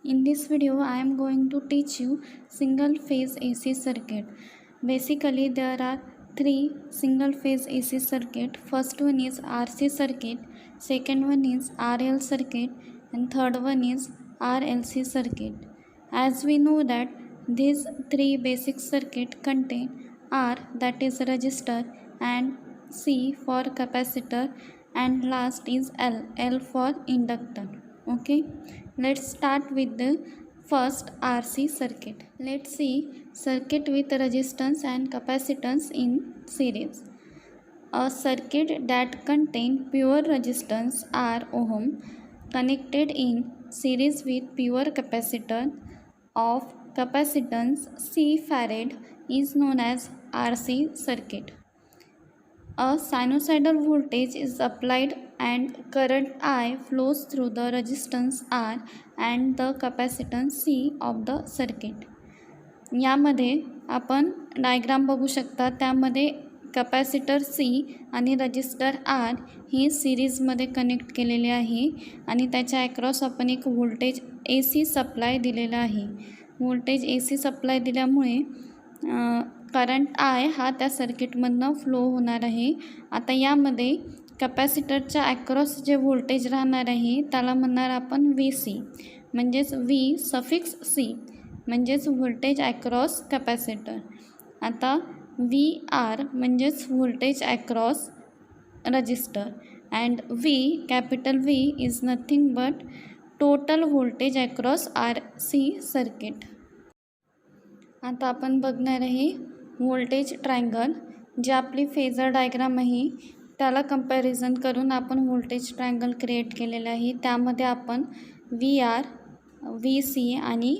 In this video, I am going to teach you single phase AC circuit. Basically, there are three single phase AC circuit. First one is RC circuit, second one is RL circuit, and third one is RLC circuit. As we know that these three basic circuit contain R, that is resistor, and C for capacitor, and last is L for inductor. Okay, let's start with the first RC circuit. Let's see circuit with resistance and capacitance in series. A circuit that contains pure resistance R ohm connected in series with pure capacitor of capacitance C farad is known as RC circuit. A sinusoidal voltage is applied and current I flows through the resistance R and the capacitance C of the circuit. यामध्ये आपण diagram बघू शकता. त्यामध्ये capacitor C आणि register R ही सिरीजमध्ये connect केलेले आहे आणि त्याच्या ॲक्रॉस आपण एक व्होल्टेज ए सी सप्लाय दिलेला आहे. व्होल्टेज ए सी सप्लाय दिल्यामुळे करंट आय हा त्या सर्किटमधनं फ्लो होणार आहे. आता यामध्ये कॅपॅसिटरच्या ॲक्रॉस जे व्होल्टेज राहणार आहे त्याला म्हणणार आपण व्ही सी, म्हणजेच व्ही सफिक्स सी म्हणजेच व्होल्टेज ॲक्रॉस कॅपॅसिटर. आता व्ही आर म्हणजेच voltage across register and V capital V is nothing but total voltage across R C circuit. आता आपण बघणार आहे व्होल्टेज ट्रायंगल. जे आपली फेजर डायग्राम आहे त्याला कंपॅरिझन करून आपण व्होल्टेज ट्रायंगल क्रिएट केलेलं आहे. त्यामध्ये आपण व्ही आर, व्ही सी आणि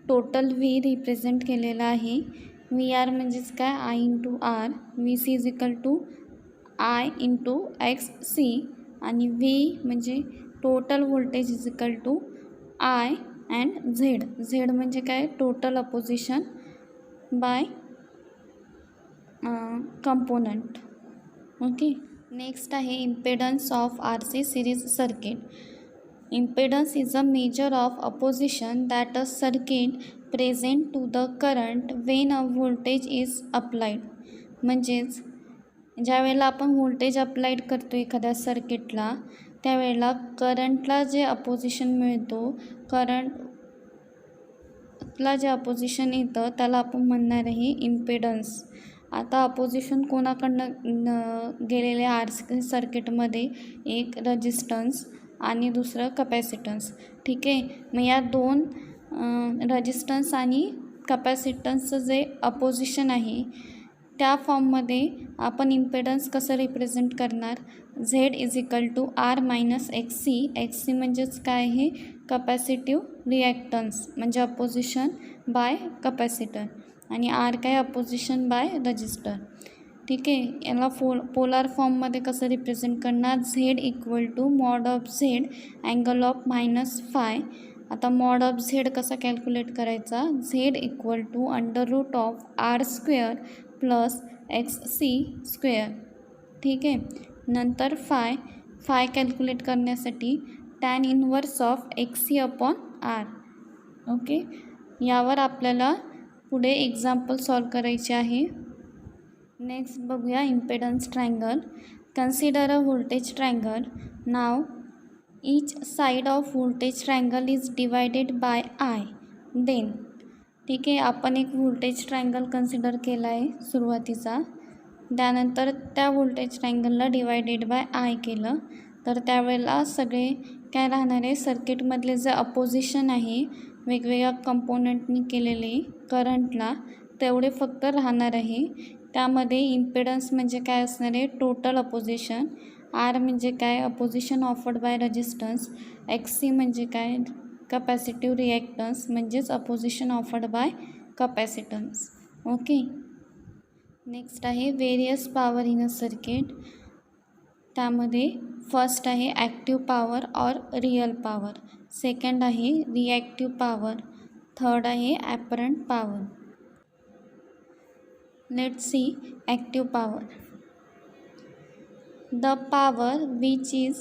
टोटल व्ही रिप्रेझेंट केलेला आहे. व्ही आर म्हणजेच काय, I into R, V C is equal to I into X C आणि व्ही म्हणजे total voltage is equal to I and Z. Z म्हणजे काय, total opposition by component. Okay, next आहे impedance of R C series circuit. Impedance is a measure of opposition that a circuit present to the current when a voltage is applied. म्हणजेच ज्या वेळेला आपण voltage applied करतो एखाद्या सर्किटला त्यावेळेला करंटला जे अपोजिशन मिळतो, करंटला जे अपोजिशन येतं त्याला आपण म्हणणार आहे इम्पेडन्स. आता अपोजिशन कोणाकडनं गेलेले आर सी सर्किटमध्ये, एक रजिस्टन्स आणि दुसरं कपॅसिटन्स. ठीक आहे, मग या दोन रजिस्टन्स आणि कपॅसिटन्सचं जे अपोजिशन आहे त्या फॉर्ममध्ये आपण इम्पेडन्स कसं रिप्रेझेंट करणार, Z is equal to R minus X C. X C म्हणजेच काय आहे, कपॅसिटिव्ह रिॲक्टन्स म्हणजे अपोजिशन बाय कपॅसिटर, आणि आर काय, अपोजिशन बाय रजिस्टर. ठीक आहे, याला पोलार फॉर्ममध्ये कसं रिप्रेझेंट करणार, Z equal to mod of Z angle of minus phi. आता मॉड ऑफ झेड कसा कॅल्क्युलेट करायचा, Z equal to under root of R square plus X C square. ठीक आहे, नंतर फाय कॅल्क्युलेट करण्यासाठी tan inverse of X C upon R. Okay, यावर आपल्याला पुढे एक्झाम्पल सॉल्व करायचे आहे. नेक्स्ट बघूया impedance triangle. Consider a voltage triangle. Now each side of voltage triangle is divided by I. Then, ठीक आहे, आपण एक व्होल्टेज ट्रायंगल कन्सिडर केला आहे सुरुवातीचा. त्यानंतर त्या व्होल्टेज ट्रायंगलला डिवायडेड बाय आय केलं तर त्यावेळेला सगळे काय राहणार आहे, सर्किटमधले जे अपोजिशन आहे वेगवेगळ्या कंपोनंटनी केलेले करंटला तेवढे फक्त राहणार आहे. त्यामध्ये इम्पेडन्स म्हणजे काय असणार आहे, टोटल अपोजिशन. आर म्हणजे काय, opposition offered by resistance. X C म्हणजे काय, कपॅसिटिव्ह रिॲक्टन्स म्हणजेच opposition offered by capacitance. Okay, next आहे various power in a circuit. त्यामध्ये फर्स्ट आहे active power or real power, second आहे रिॲक्टिव्ह पॉवर, थर्ड आहे apparent power. Let's see active power. The power which is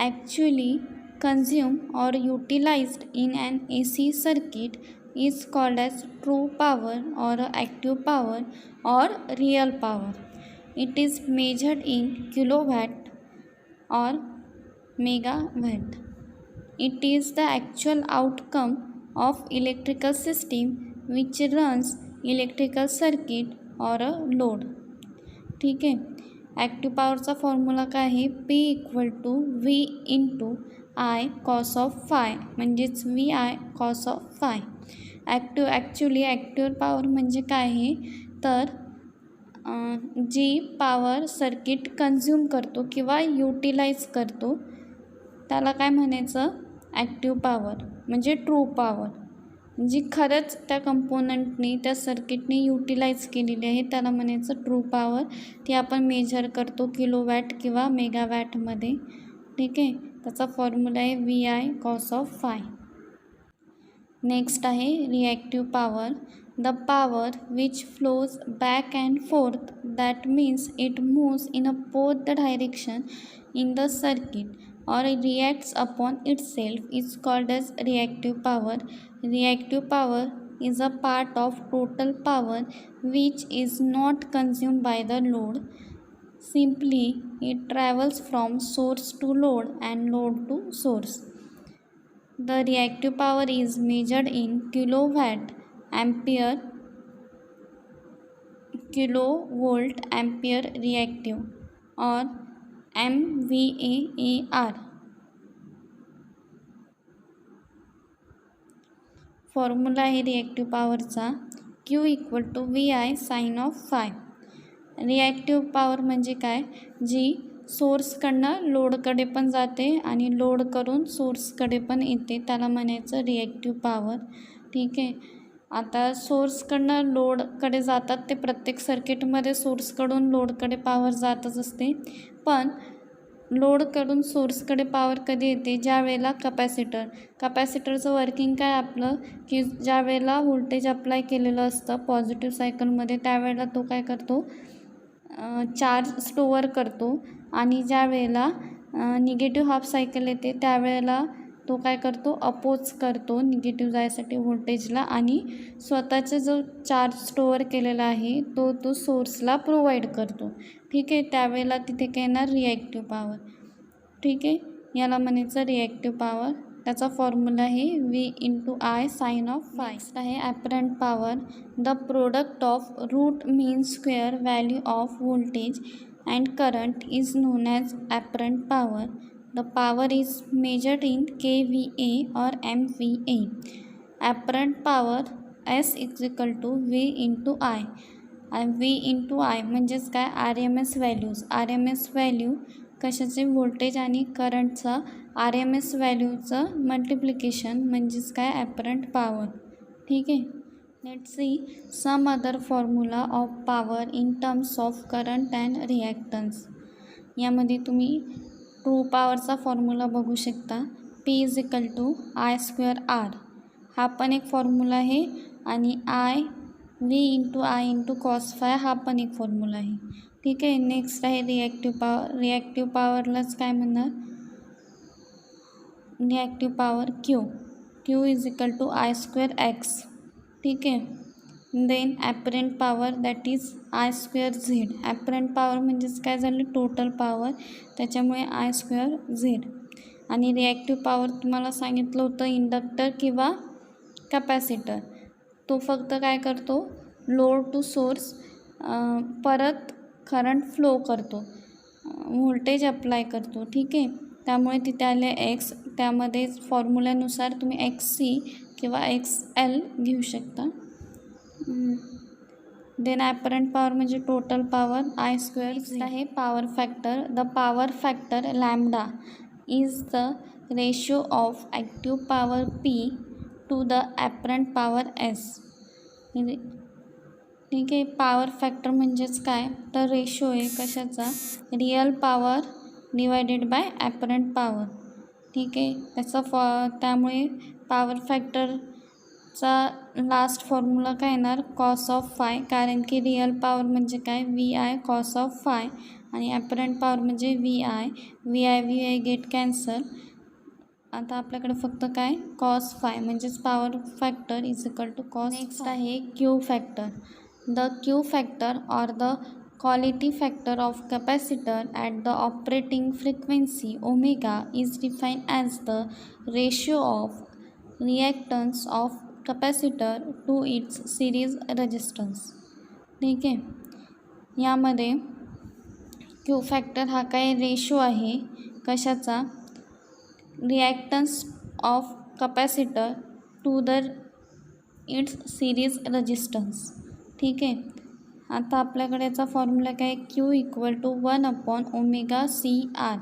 actually consumed or utilized in an AC circuit is called as true power or active power or real power. It is measured in kilowatt or megawatt. It is the actual outcome of electrical system which runs electrical circuit or a load. ठीक आहे. Active पॉवरचा formula काय आहे, P equal to V into I cos of phi, म्हणजेच V I cos of phi. Actually active power म्हणजे काय आहे तर जी power circuit consume करतो किंवा युटिलाइज करतो त्याला काय म्हणायचं, ॲक्टिव्ह पॉवर म्हणजे ट्रू पॉवर. जी खरंच त्या कंपोनंटनी त्या सर्किटने युटिलाइज केलेली आहे त्याला म्हणायचं ट्रू पॉवर. ती आपण मेजर करतो किलोवॅट किंवा मेगावॅटमध्ये. ठीक आहे. त्याचा फॉर्म्युला आहे V I cos of phi. Next आहे reactive power. The power which flows back and forth, that means it moves in a both the direction in the circuit or reacts upon itself is called as reactive power. Reactive power is a part of total power which is not consumed by the load. Simply, it travels from source to load and load to source. The reactive power is measured in kilowatt ampere, kilovolt ampere reactive or MVAR. Formula आहे reactive पॉवरचा Q equal to V I sine of phi. Reactive power म्हणजे काय, जी सोर्सकडनं लोडकडे पण जाते आणि load करून सोर्सकडे पण येते त्याला म्हणायचं रिॲक्टिव्ह पॉवर. ठीक आहे. आता सोर्सकडनं लोडकडे जातात ते प्रत्येक सर्किटमध्ये सोर्सकडून लोडकडे पॉवर जातच असते, पण लोडकडून सोर्सकडे पॉवर कधी येते, ज्या वेळेला कपॅसिटरचं वर्किंग काय आपलं की ज्या वेळेला व्होल्टेज अप्लाय केलेलं असतं पॉझिटिव्ह सायकलमध्ये त्यावेळेला तो काय करतो, चार्ज स्टोअर करतो आणि ज्या वेळेला निगेटिव्ह हाफ सायकल येते त्यावेळेला तो काय करतो, अपोज करतो निगेटिव्ह जायसाठी व्होल्टेजला आणि स्वतःचा जो चार्ज स्टोअर केलेला आहे तो सोर्सला प्रोव्हाइड करतो. ठीक आहे. त्यावेळेला तिथे काय येणार, रिॲक्टिव्ह पॉवर. ठीक आहे. याला म्हणायचं रिॲक्टिव्ह पॉवर. त्याचा फॉर्म्युला आहे V into I sine of phi. Next आहे apparent power. The product of root mean square value of voltage and current is known as apparent power. The power is measured in kVA or MVA. Apparent power S is equal to V into I. V into I म्हणजेच काय, RMS values. RMS value कशाचे, voltage आणि करंटचा RMS व्हॅल्यूचं multiplication म्हणजेच काय, apparent power. ठीक आहे. Let's see some other formula of power in terms of current and reactance. यामध्ये तुम्ही ट्रू पॉवरचा फॉर्म्युला बघू शकता. P is equal to I square R. हा पण एक फॉर्म्युला आहे आणि V into I into cos phi हा पण एक फॉर्म्युला आहे. ठीक आहे. नेक्स्ट आहे रिॲक्टिव्ह पॉवर. रिॲक्टिव्ह पॉवरलाच काय म्हणणार, reactive power Q is equal to I square X. ठीक आहे. Then apparent power that is I square Z. Apparent power म्हणजेच काय झालं, टोटल पॉवर, त्याच्यामुळे आय स्क्वेअर झेड. आणि रिॲक्टिव्ह पॉवर तुम्हाला सांगितलं होतं इंडक्टर किंवा कॅपॅसिटर, तो फक्त काय करतो, लोड टू सोर्स परत करंट फ्लो करतो, व्होल्टेज अप्लाय करतो. ठीक आहे. त्यामुळे तिथे आले एक्स. त्यामध्ये फॉर्म्युल्यानुसार तुम्ही XC किंवा XL घेऊ शकता. देन ॲपरंट पॉवर म्हणजे टोटल पॉवर आय स्क्वेअर आहे. Power factor. The power factor lambda is the ratio of active power P to the apparent power S. ठीक आहे. पॉवर फॅक्टर म्हणजेच काय तर रेशो आहे कशाचा, real power divided by apparent power. ठीक आहे. त्यामुळे पॉवर फॅक्टरचा लास्ट फॉर्म्युला काय येणार, कॉस ऑफ फाय, कारण की रिअल पॉवर म्हणजे काय, V I cos of phi आणि ॲपरंट पॉवर म्हणजे व्ही आय गेट कॅन्सल आता आपल्याकडे फक्त काय कॉस फाय म्हणजेच power factor is equal to cos. Next आहे Q factor. The Q factor or the quality factor of capacitor at the operating frequency omega is defined as the ratio of reactance of capacitor to its series resistance. ठीक आहे, यामध्ये Q factor हा काय ratio आहे कशाचा, reactance of capacitor to the its series resistance. ठीक आहे, आता आपल्याकडे याचा फॉर्म्युला काय, Q equal to one by omega C R.